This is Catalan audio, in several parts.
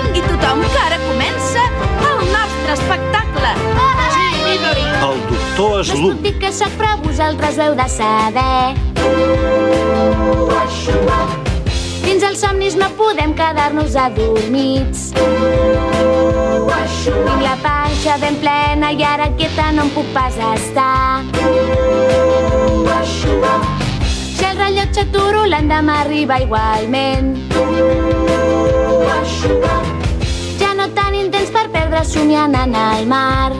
Vingui tothom, que ara comença el nostre espectacle. Sí, digue-li. El doctor No us Slump. puc dir què sóc, però vosaltres ho heu de saber. Dins els somnis no podem quedar-nos adormits. Tinc la panxa ben plena i ara quieta no em puc pas estar. Si el rellotge aturo, l'endemà arriba igualment. Ja no tenim temps per perdre somiant en el mar.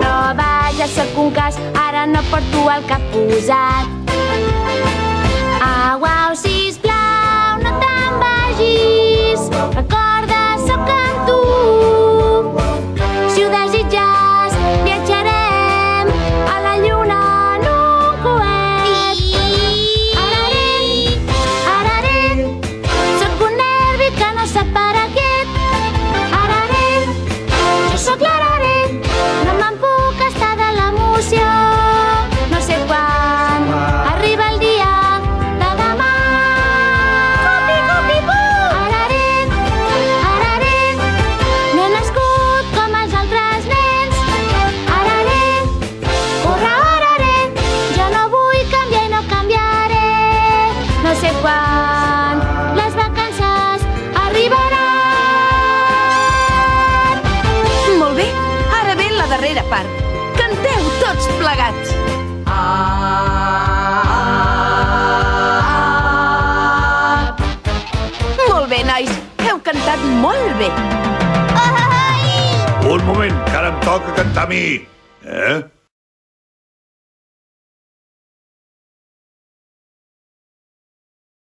No vaja, sóc un cas, ara no porto el cap posat. Au, au, sisplau, no te'n vagis. Recorda, sóc amb tu. Si ho desitges, viatjarem a la lluna en un coet. Araret, araret, sóc un nervi que no sap parar quiet. Araret, jo sóc l'araret, no me'n puc estar de l'emoció. No sé quan arriba el dia de demà. Copi, copi, pu! Araret, araret, no he nascut com els altres nens. Araret, hurra, araret, jo no vull canviar i no canviaré. No sé quan les vacances arribaran. Molt bé, ara ve la darrera part. Canteu tots plegats. Molt bé, nois, heu cantat molt bé. Un moment, que ara em toca cantar a mi.